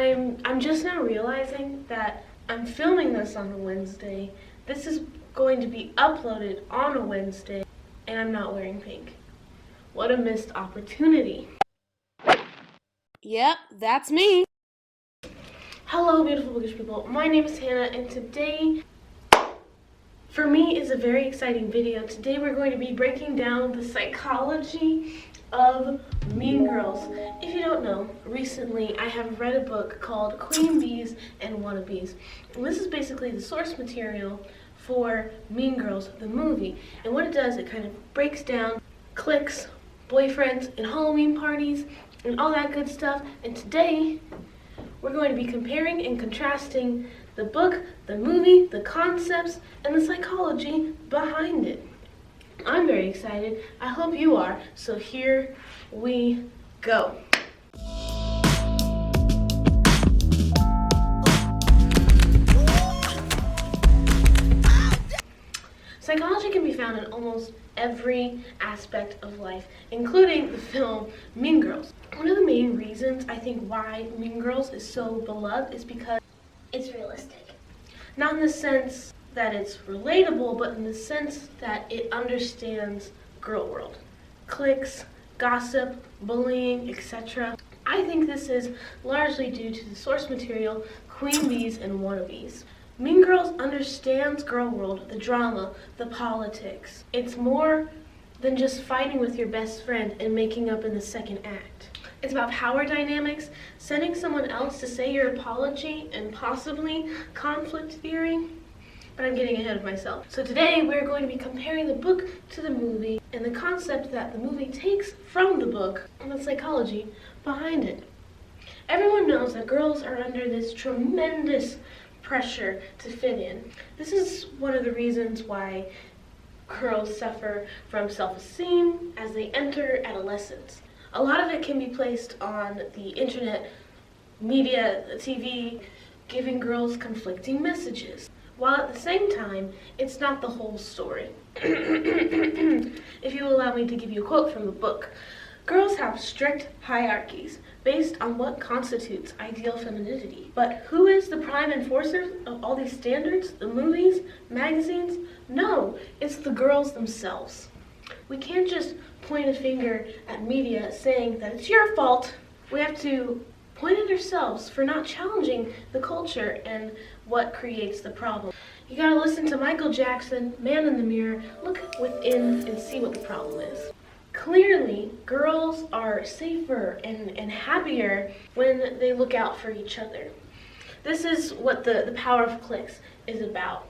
I'm just now realizing that I'm filming this on a Wednesday. This is going to be uploaded on a Wednesday, and I'm not wearing pink. What a missed opportunity. Yep, that's me. Hello, beautiful bookish people. My name is Hannah, and today, for me, is a very exciting video. Today we're going to be breaking down the psychology of Mean Girls. If you don't know, recently I have read a book called Queen Bees and Wannabes. And this is basically the source material for Mean Girls, the movie. And what it does, it kind of breaks down cliques, boyfriends, and Halloween parties, and all that good stuff. And today, we're going to be comparing and contrasting the book, the movie, the concepts, and the psychology behind it. I'm very excited. I hope you are. So here we go. Psychology can be found in almost every aspect of life, including the film Mean Girls. One of the main reasons I think why Mean Girls is so beloved is because it's realistic. Not in the sense that it's relatable, but in the sense that it understands girl world. Cliques, gossip, bullying, etc. I think this is largely due to the source material, Queen Bees and Wannabes. Mean Girls understands girl world, the drama, the politics. It's more than just fighting with your best friend and making up in the second act. It's about power dynamics, sending someone else to say your apology, and possibly conflict theory. But I'm getting ahead of myself. So today we're going to be comparing the book to the movie and the concept that the movie takes from the book and the psychology behind it. Everyone knows that girls are under this tremendous pressure to fit in. This is one of the reasons why girls suffer from self-esteem as they enter adolescence. A lot of it can be placed on the internet, media, TV, giving girls conflicting messages, while at the same time, it's not the whole story. If you allow me to give you a quote from the book, girls have strict hierarchies based on what constitutes ideal femininity. But who is the prime enforcer of all these standards? The movies, magazines? No, it's the girls themselves. We can't just point a finger at media saying that it's your fault. We have to point at ourselves for not challenging the culture and what creates the problem. You gotta listen to Michael Jackson, Man in the Mirror, look within and see what the problem is. Clearly, girls are safer and happier when they look out for each other. This is what the power of cliques is about.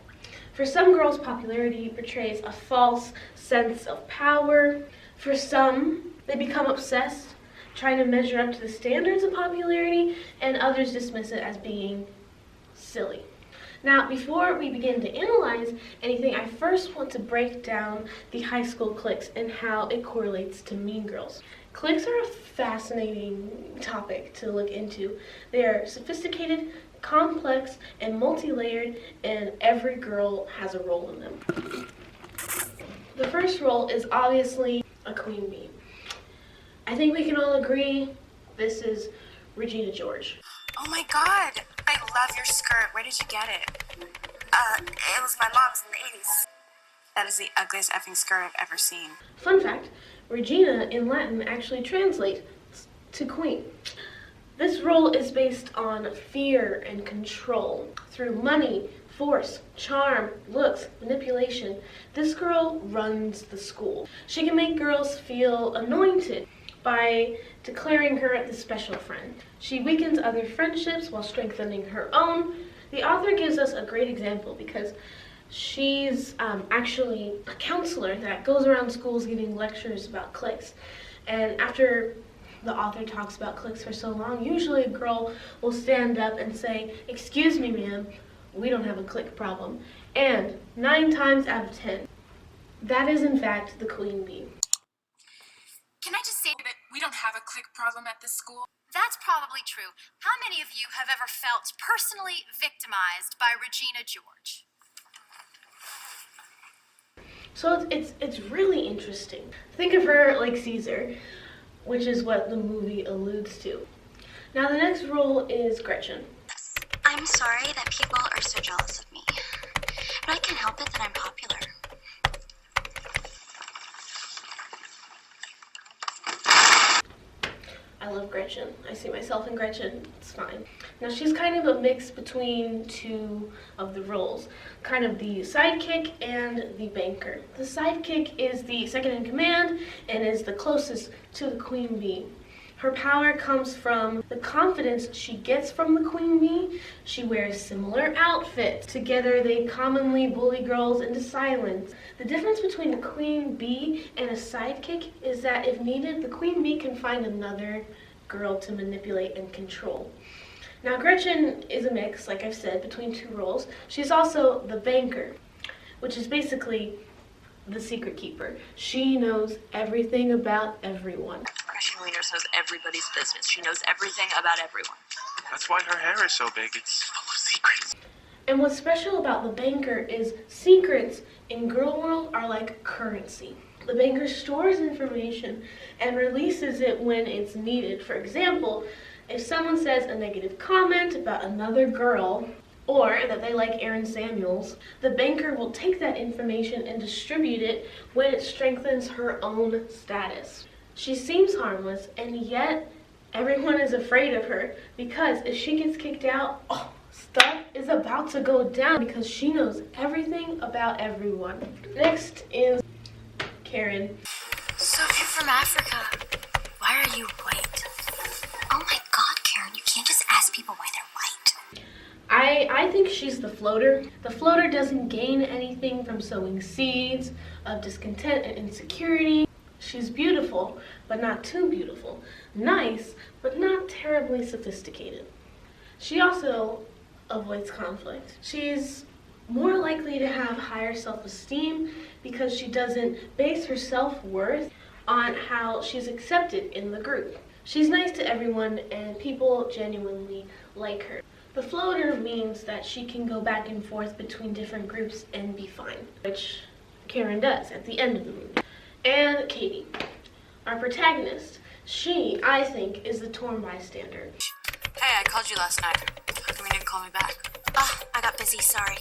For some girls, popularity portrays a false sense of power. For some, they become obsessed, trying to measure up to the standards of popularity, and others dismiss it as being silly. Now, before we begin to analyze anything, I first want to break down the high school cliques and how it correlates to Mean Girls. Cliques are a fascinating topic to look into. They are sophisticated, complex, and multi-layered, and every girl has a role in them. The first role is obviously a queen bee. I think we can all agree this is Regina George. Oh my god, I love your skirt. Where did you get it? It was my mom's in the 80s. That is the ugliest effing skirt I've ever seen. Fun fact, Regina in Latin actually translates to queen. This role is based on fear and control. Through money, force, charm, looks, manipulation, this girl runs the school. She can make girls feel anointed by declaring her the special friend. She weakens other friendships while strengthening her own. The author gives us a great example because she's actually a counselor that goes around schools giving lectures about cliques. And after the author talks about cliques for so long, usually a girl will stand up and say, "Excuse me, ma'am, we don't have a clique problem." And 9 times out of 10, that is in fact the queen bee. Can I just say that we don't have a clique problem at this school? That's probably true. How many of you have ever felt personally victimized by Regina George? So it's really interesting. Think of her like Caesar, which is what the movie alludes to. Now the next role is Gretchen. I'm sorry that people are so jealous of me, but I can't help it that I'm popular. I love Gretchen. I see myself in Gretchen. It's fine. Now she's kind of a mix between two of the roles, kind of the sidekick and the banker. The sidekick is the second in command and is the closest to the queen bee. Her power comes from the confidence she gets from the queen bee. She wears similar outfits. Together they commonly bully girls into silence. The difference between a queen bee and a sidekick is that if needed, the queen bee can find another girl to manipulate and control. Now Gretchen is a mix, like I've said, between two roles. She's also the banker, which is basically the secret keeper. She knows everything about everyone. Gretchen Wieners knows everybody's business. She knows everything about everyone. That's why her hair is so big. It's full of secrets. And what's special about the banker is secrets in girl world are like currency. The banker stores information and releases it when it's needed. For example, if someone says a negative comment about another girl, or that they like Aaron Samuels, the banker will take that information and distribute it when it strengthens her own status. She seems harmless, and yet everyone is afraid of her because if she gets kicked out, stuff is about to go down because she knows everything about everyone. Next is Karen. So if you're from Africa, why are you white? Oh my God, Karen, you can't just ask people why they're white. I think she's the floater. The floater doesn't gain anything from sowing seeds of discontent and insecurity. She's beautiful, but not too beautiful. Nice, but not terribly sophisticated. She also avoids conflict. She's more likely to have higher self-esteem because she doesn't base her self-worth on how she's accepted in the group. She's nice to everyone and people genuinely like her. The floater means that she can go back and forth between different groups and be fine, which Karen does at the end of the movie. And Katie, our protagonist. She, I think, is the torn bystander. Hey, I called you last night. How come you didn't call me back? I got busy, sorry.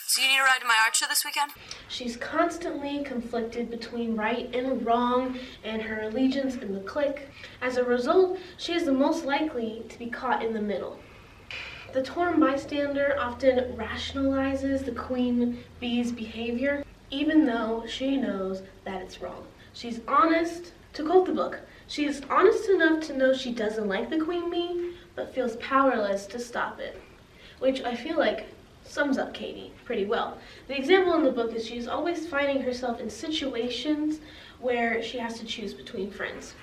So you need a ride to my art show this weekend? She's constantly conflicted between right and wrong and her allegiance in the clique. As a result, she is the most likely to be caught in the middle. The torn bystander often rationalizes the queen bee's behavior, even though she knows that it's wrong. She's honest. To quote the book, she is honest enough to know she doesn't like the queen bee, but feels powerless to stop it, which I feel like sums up Katie pretty well. The example in the book is she's always finding herself in situations where she has to choose between friends.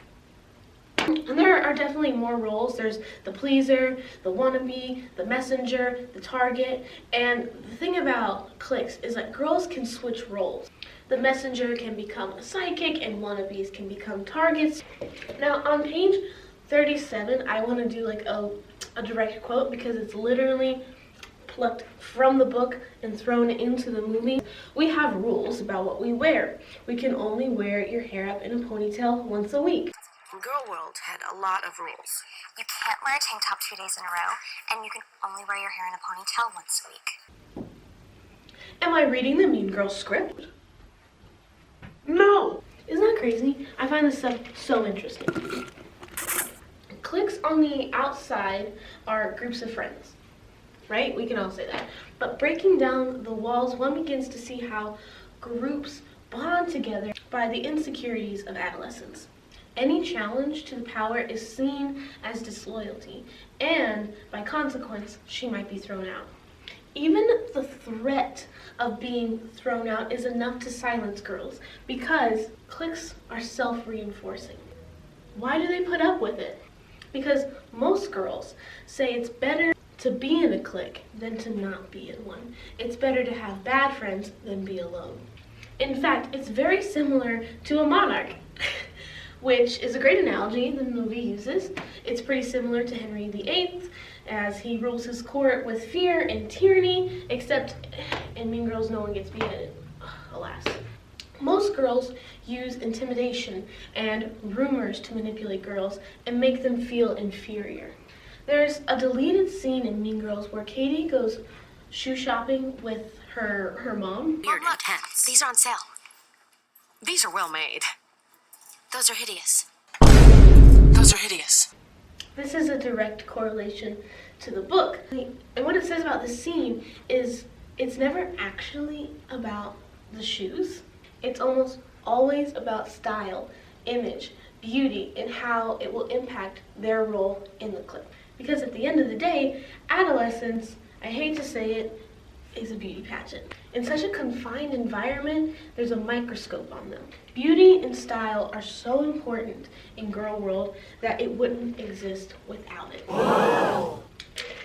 And there are definitely more roles. There's the pleaser, the wannabe, the messenger, the target. And the thing about cliques is that girls can switch roles. The messenger can become a sidekick and wannabes can become targets. Now on page 37, I want to do like a direct quote because it's literally plucked from the book and thrown into the movie. We have rules about what we wear. We can only wear your hair up in a ponytail once a week. Girl World had a lot of rules. You can't wear a tank top 2 days in a row, and you can only wear your hair in a ponytail once a week. Am I reading the Mean Girls script? No! Isn't that crazy? I find this stuff so interesting. Cliques on the outside are groups of friends, right? We can all say that. But breaking down the walls, one begins to see how groups bond together by the insecurities of adolescence. Any challenge to the power is seen as disloyalty, and by consequence, she might be thrown out. Even the threat of being thrown out is enough to silence girls because cliques are self-reinforcing. Why do they put up with it? Because most girls say it's better to be in a clique than to not be in one. It's better to have bad friends than be alone. In fact, it's very similar to a monarch. Which is a great analogy the movie uses. It's pretty similar to Henry VIII, as he rules his court with fear and tyranny, except in Mean Girls no one gets beheaded, alas. Most girls use intimidation and rumors to manipulate girls and make them feel inferior. There's a deleted scene in Mean Girls where Katie goes shoe shopping with her mom. Weird and tense. These are on sale. These are well made. Those are hideous. Those are hideous. This is a direct correlation to the book. And what it says about this scene is it's never actually about the shoes. It's almost always about style, image, beauty, and how it will impact their role in the clip. Because at the end of the day, adolescence, I hate to say it, is a beauty pageant. In such a confined environment, there's a microscope on them. Beauty and style are so important in girl world that it wouldn't exist without it.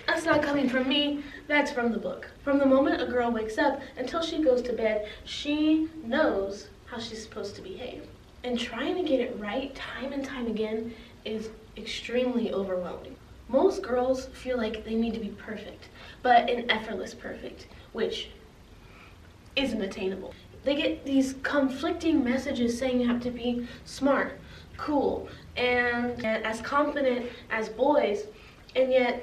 That's not coming from me, that's from the book. From the moment a girl wakes up until she goes to bed, she knows how she's supposed to behave. And trying to get it right time and time again is extremely overwhelming. Most girls feel like they need to be perfect, but an effortless perfect, which isn't attainable. They get these conflicting messages saying you have to be smart, cool, and as confident as boys, and yet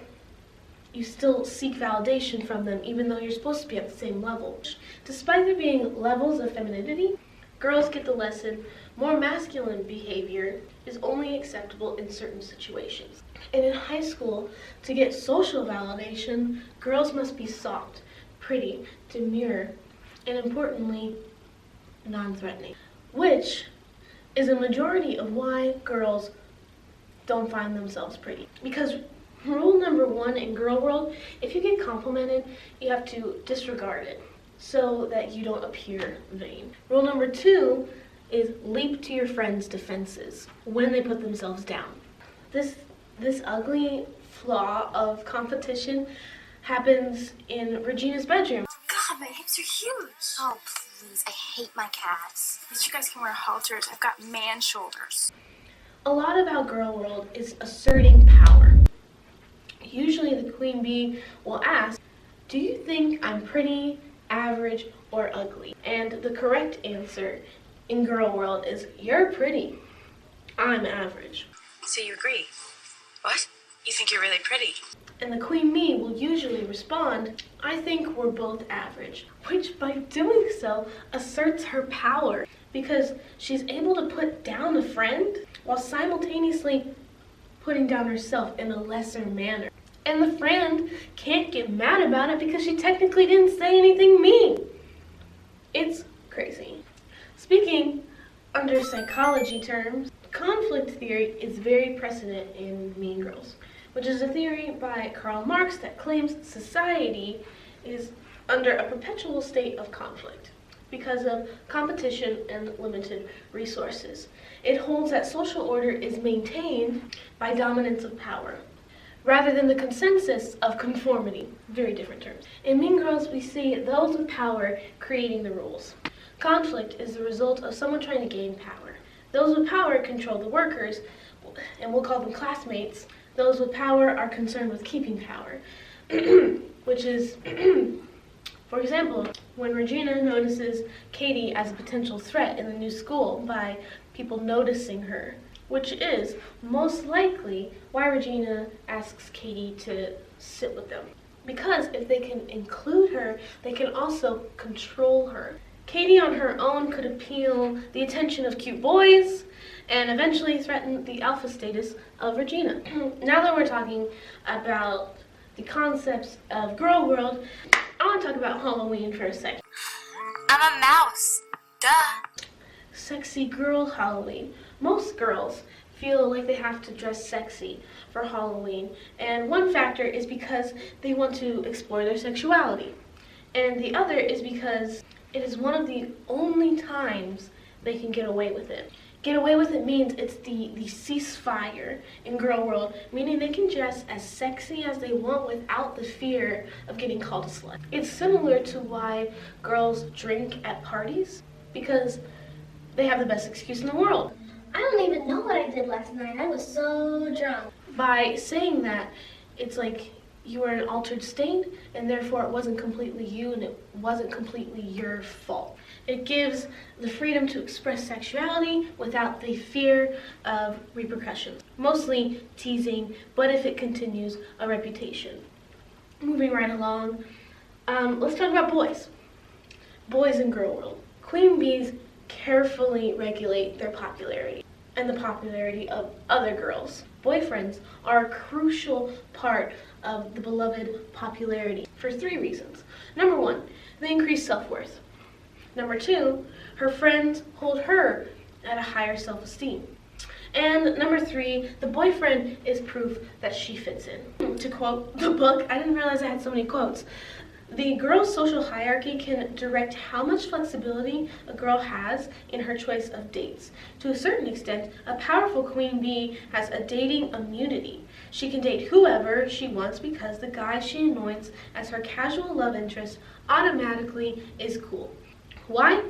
you still seek validation from them even though you're supposed to be at the same level. Despite there being levels of femininity, girls get the lesson more masculine behavior is only acceptable in certain situations. And in high school, to get social validation, girls must be soft, pretty, demure, and importantly, non-threatening. Which is a majority of why girls don't find themselves pretty. Because rule number one in girl world, if you get complimented, you have to disregard it so that you don't appear vain. Rule number two is leap to your friends' defenses when they put themselves down. This ugly flaw of competition happens in Regina's bedroom. God, my hips are huge. Oh, please. I hate my calves. At least you guys can wear halters. I've got man shoulders. A lot about girl world is asserting power. Usually the queen bee will ask, do you think I'm pretty, average, or ugly? And the correct answer in girl world is, you're pretty, I'm average. So you agree? What? You think you're really pretty? And the queen bee will usually respond, I think we're both average, which by doing so asserts her power because she's able to put down a friend while simultaneously putting down herself in a lesser manner. And the friend can't get mad about it because she technically didn't say anything mean. It's crazy. Speaking under psychology terms, conflict theory is very precedent in Mean Girls, which is a theory by Karl Marx that claims society is under a perpetual state of conflict because of competition and limited resources. It holds that social order is maintained by dominance of power, rather than the consensus of conformity. Very different terms. In Mean Girls, we see those with power creating the rules. Conflict is the result of someone trying to gain power. Those with power control the workers, and we'll call them classmates. Those with power are concerned with keeping power, which is, for example, when Regina notices Katie as a potential threat in the new school by people noticing her, which is most likely why Regina asks Katie to sit with them. Because if they can include her, they can also control her. Katie on her own could appeal the attention of cute boys and eventually threaten the alpha status of Regina. Now that we're talking about the concepts of girl world, I want to talk about Halloween for a second. I'm a mouse. Duh. Sexy girl Halloween. Most girls feel like they have to dress sexy for Halloween, and one factor is because they want to explore their sexuality, and the other is because it is one of the only times they can get away with it. Get away with it means it's the ceasefire in girl world, meaning they can dress as sexy as they want without the fear of getting called a slut. It's similar to why girls drink at parties, because they have the best excuse in the world. I don't even know what I did last night. I was so drunk. By saying that, it's like you were an altered state, and therefore it wasn't completely you and it wasn't completely your fault. It gives the freedom to express sexuality without the fear of repercussions. Mostly teasing, but if it continues, a reputation. Moving right along, let's talk about boys. Boys in girl world. Queen bees carefully regulate their popularity and the popularity of other girls. Boyfriends are a crucial part of the beloved popularity for 3 reasons. Number 1, they increase self-worth. Number 2, her friends hold her at a higher self-esteem. And number 3, the boyfriend is proof that she fits in. To quote the book, I didn't realize I had so many quotes. The girl's social hierarchy can direct how much flexibility a girl has in her choice of dates. To a certain extent, a powerful queen bee has a dating immunity. She can date whoever she wants because the guy she anoints as her casual love interest automatically is cool. Why?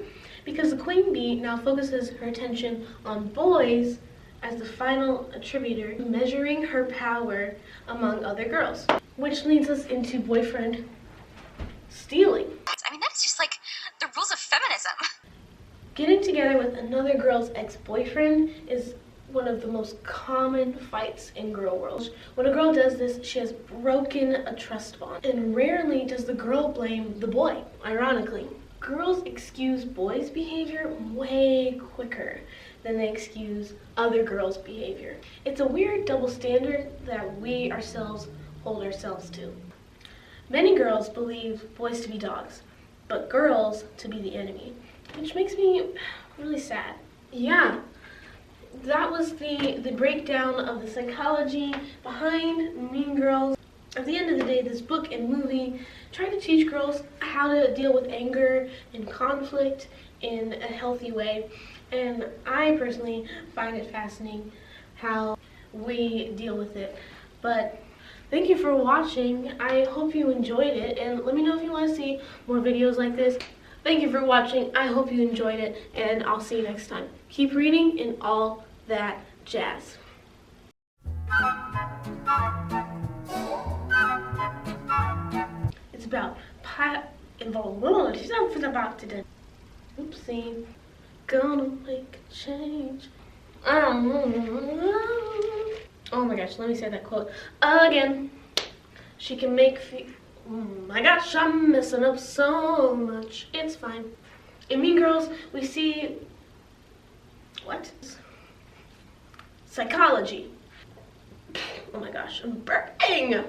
Because the queen bee now focuses her attention on boys as the final attributor, measuring her power among other girls. Which leads us into boyfriend stealing. I mean, that's just like the rules of feminism. Getting together with another girl's ex-boyfriend is one of the most common fights in girl world. When a girl does this, she has broken a trust bond. And rarely does the girl blame the boy, ironically. Girls excuse boys' behavior way quicker than they excuse other girls' behavior. It's a weird double standard that we ourselves hold ourselves to. Many girls believe boys to be dogs, but girls to be the enemy, which makes me really sad. Yeah, that was the breakdown of the psychology behind Mean Girls. At the end of the day, this book and movie try to teach girls how to deal with anger and conflict in a healthy way, and I personally find it fascinating how we deal with it. But thank you for watching. I hope you enjoyed it, and let me know if you want to see more videos like this. Thank you for watching. I hope you enjoyed it, and I'll see you next time. Keep reading and all that jazz. It's about oopsie. Gonna make a change. Oh my gosh, let me say that quote again. She can make my gosh, I'm messing up so much. It's fine. In Mean Girls, we see what? Psychology. Oh my gosh, I'm burping.